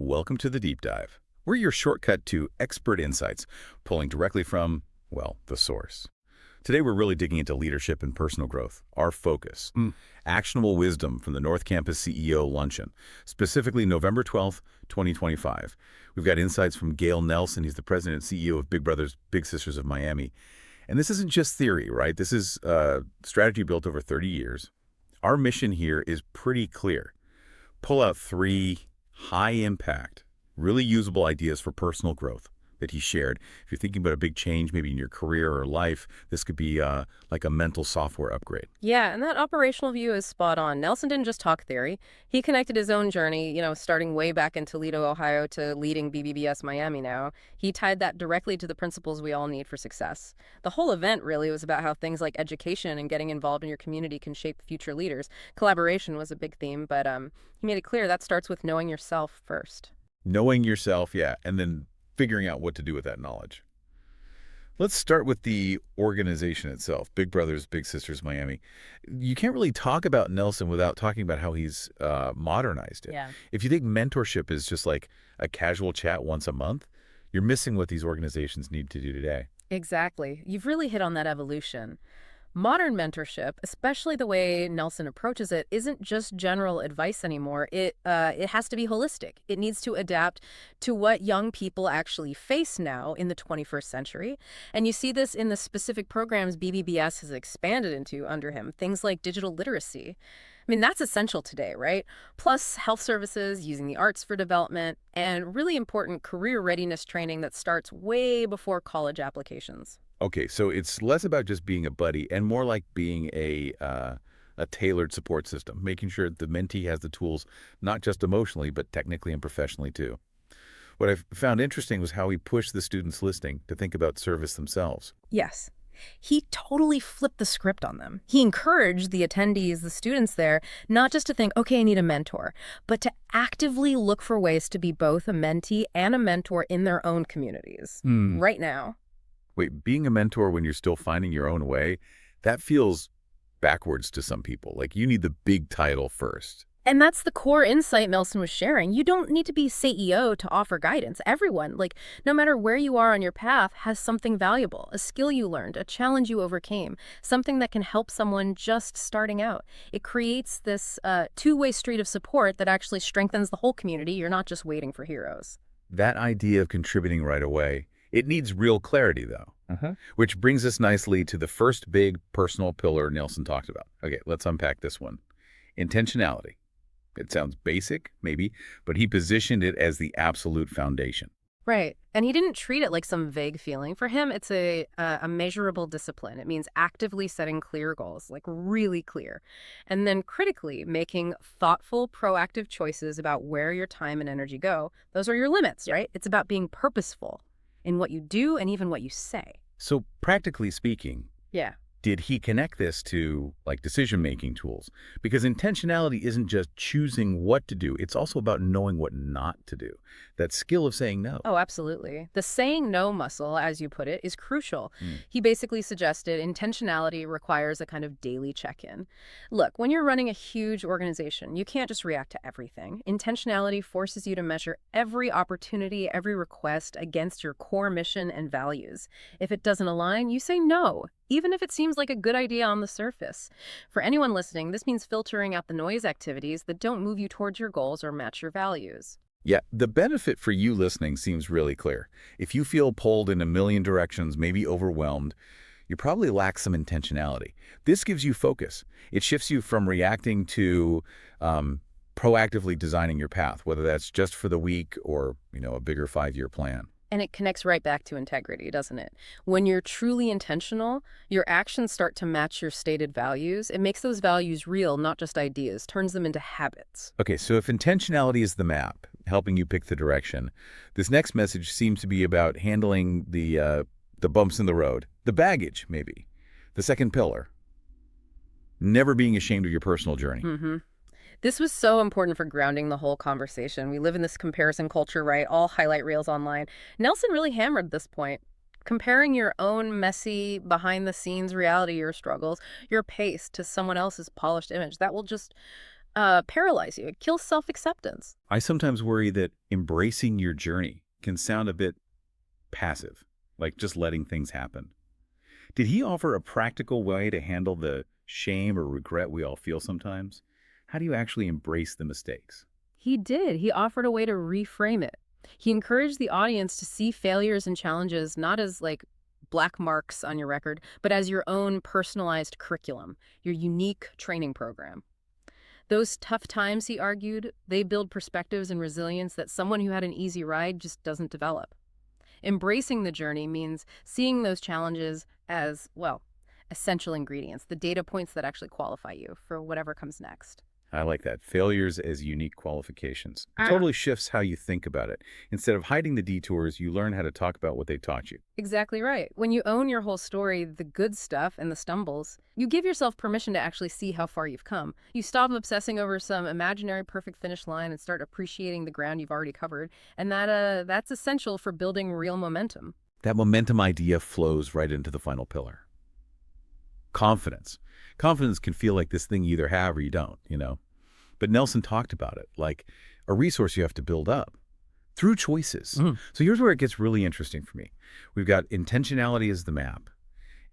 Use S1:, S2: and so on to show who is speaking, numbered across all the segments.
S1: Welcome to the Deep Dive. We're your shortcut to expert insights, pulling directly from, well, the source. Today we're really digging into leadership and personal growth, our focus. Actionable wisdom from the North Campus CEO Luncheon, specifically November 12th, 2025. We've got insights from Gale Nelson. He's the president and CEO of Big Brothers Big Sisters of Miami. And this isn't just theory, right? This is strategy built over 30 years. Our mission here is pretty clear. Pull out 3 high-impact, really usable ideas for personal growth that he shared. If you're thinking about a big change, maybe in your career or life, this could be like a mental software upgrade.
S2: Yeah, and that operational view is spot on. Nelson didn't just talk theory. He connected his own journey, starting way back in Toledo, Ohio, to leading BBBS Miami now. He tied that directly to the principles we all need for success. The whole event really was about how things like education and getting involved in your community can shape future leaders. Collaboration was a big theme, but he made it clear that starts with knowing yourself first.
S1: Knowing yourself, yeah, and then figuring out what to do with that knowledge. Let's start with the organization itself, Big Brothers Big Sisters Miami. You can't really talk about Nelson without talking about how he's modernized it.
S2: Yeah.
S1: If you think mentorship is just like a casual chat once a month, you're missing what these organizations need to do today.
S2: Exactly. You've really hit on that evolution. Modern mentorship, especially the way Nelson approaches it, isn't just general advice anymore. It has to be holistic. It needs to adapt to what young people actually face now in the 21st century. And you see this in the specific programs BBBS has expanded into under him, things like digital literacy. I mean, that's essential today, right? Plus health services, using the arts for development, and really important career readiness training that starts way before college applications.
S1: Okay, so it's less about just being a buddy and more like being a tailored support system, making sure the mentee has the tools, not just emotionally, but technically and professionally too. What I found interesting was how he pushed the students listening to think about service themselves.
S2: Yes. He totally flipped the script on them. He encouraged the attendees, the students there, not just to think, okay, I need a mentor, but to actively look for ways to be both a mentee and a mentor in their own communities right now.
S1: Wait, being a mentor when you're still finding your own way, that feels backwards to some people. Like you need the big title first.
S2: And that's the core insight Nelson was sharing. You don't need to be CEO to offer guidance. Everyone, no matter where you are on your path, has something valuable, a skill you learned, a challenge you overcame, something that can help someone just starting out. It creates this two-way street of support that actually strengthens the whole community. You're not just waiting for heroes.
S1: That idea of contributing right away, it needs real clarity, though, which brings us nicely to the first big personal pillar Nelson talked about. Okay, let's unpack this one. Intentionality. It sounds basic, maybe, but he positioned it as the absolute foundation.
S2: Right. And he didn't treat it like some vague feeling. For him, it's a measurable discipline. It means actively setting clear goals, like really clear. And then critically making thoughtful, proactive choices about where your time and energy go. Those are your limits, right? It's about being purposeful in what you do and even what you say.
S1: So practically speaking,
S2: Yeah.
S1: did he connect this to like decision-making tools? Because intentionality isn't just choosing what to do. It's also about knowing what not to do. That skill of saying no.
S2: Oh, absolutely. The saying no muscle, as you put it, is crucial. He basically suggested intentionality requires a kind of daily check-in. Look, when you're running a huge organization, you can't just react to everything. Intentionality forces you to measure every opportunity, every request against your core mission and values. If it doesn't align, you say no, even if it seems like a good idea on the surface. For anyone listening, this means filtering out the noise activities that don't move you towards your goals or match your values.
S1: Yeah, the benefit for you listening seems really clear. If you feel pulled in a million directions, maybe overwhelmed, you probably lack some intentionality. This gives you focus. It shifts you from reacting to proactively designing your path, whether that's just for the week or, a bigger 5-year plan.
S2: And it connects right back to integrity, doesn't it? When you're truly intentional, your actions start to match your stated values. It makes those values real, not just ideas, turns them into habits.
S1: Okay, so if intentionality is the map, helping you pick the direction, this next message seems to be about handling the bumps in the road, the baggage, maybe. The second pillar, never being ashamed of your personal journey.
S2: This was so important for grounding the whole conversation. We live in this comparison culture, right? All highlight reels online. Nelson really hammered this point. Comparing your own messy, behind-the-scenes reality, your struggles, your pace to someone else's polished image, that will just paralyze you. It kills self-acceptance.
S1: I sometimes worry that embracing your journey can sound a bit passive, like just letting things happen. Did he offer a practical way to handle the shame or regret we all feel sometimes? How do you actually embrace the mistakes?
S2: He did. He offered a way to reframe it. He encouraged the audience to see failures and challenges not as like black marks on your record, but as your own personalized curriculum, your unique training program. Those tough times, he argued, they build perspectives and resilience that someone who had an easy ride just doesn't develop. Embracing the journey means seeing those challenges as, well, essential ingredients, the data points that actually qualify you for whatever comes next.
S1: I like that. Failures as unique qualifications. It totally shifts how you think about it. Instead of hiding the detours, you learn how to talk about what they taught you.
S2: Exactly right. When you own your whole story, the good stuff and the stumbles, you give yourself permission to actually see how far you've come. You stop obsessing over some imaginary perfect finish line and start appreciating the ground you've already covered. And that's essential for building real momentum.
S1: That momentum idea flows right into the final pillar. Confidence. Confidence can feel like this thing you either have or you don't. But Nelson talked about it like a resource you have to build up through choices. So here's where it gets really interesting for me. We've got intentionality as the map,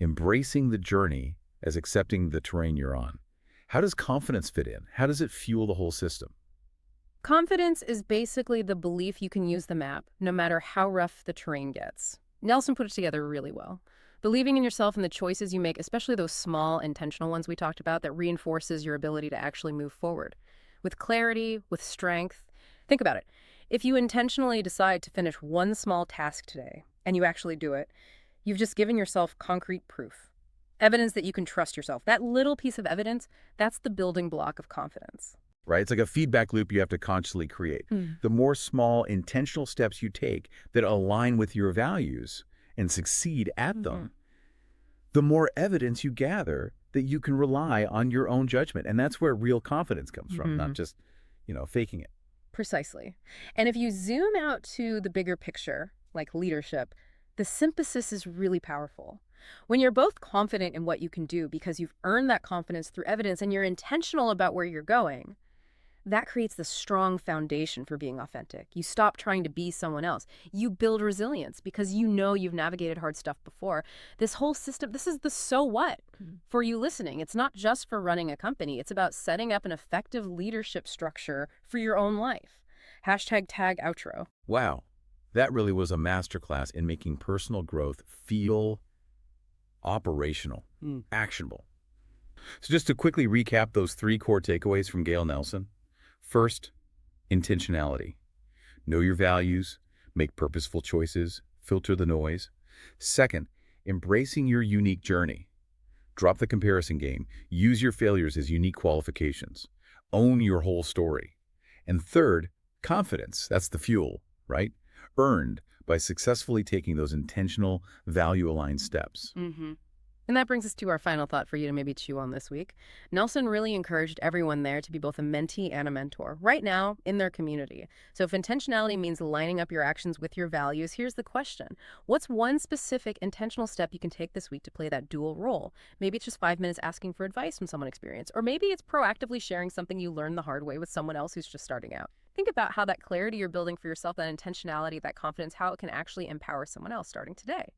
S1: embracing the journey as accepting the terrain you're on. How does confidence fit in? How does it fuel the whole system?
S2: Confidence is basically the belief you can use the map, no matter how rough the terrain gets. Nelson put it together really well. Believing in yourself and the choices you make, especially those small, intentional ones we talked about, that reinforces your ability to actually move forward. With clarity, with strength. Think about it. If you intentionally decide to finish one small task today, and you actually do it, you've just given yourself concrete proof. Evidence that you can trust yourself. That little piece of evidence, that's the building block of confidence.
S1: Right? It's like a feedback loop you have to consciously create. The more small, intentional steps you take that align with your values and succeed at them, the more evidence you gather that you can rely on your own judgment. And that's where real confidence comes from, not just, faking it.
S2: Precisely. And if you zoom out to the bigger picture, like leadership, the synthesis is really powerful. When you're both confident in what you can do because you've earned that confidence through evidence and you're intentional about where you're going, that creates the strong foundation for being authentic. You stop trying to be someone else. You build resilience because you know you've navigated hard stuff before. This whole system, this is the so what for you listening. It's not just for running a company. It's about setting up an effective leadership structure for your own life. #tag outro.
S1: Wow. That really was a masterclass in making personal growth feel operational, actionable. So just to quickly recap those 3 core takeaways from Gale Nelson. First, intentionality. Know your values, make purposeful choices, filter the noise. Second, embracing your unique journey. Drop the comparison game. Use your failures as unique qualifications. Own your whole story. And third, confidence. That's the fuel, right? Earned by successfully taking those intentional, value-aligned steps.
S2: And that brings us to our final thought for you to maybe chew on this week. Nelson really encouraged everyone there to be both a mentee and a mentor, right now in their community. So if intentionality means lining up your actions with your values, here's the question. What's one specific intentional step you can take this week to play that dual role? Maybe it's just 5 minutes asking for advice from someone experienced, or maybe it's proactively sharing something you learned the hard way with someone else who's just starting out. Think about how that clarity you're building for yourself, that intentionality, that confidence, how it can actually empower someone else starting today.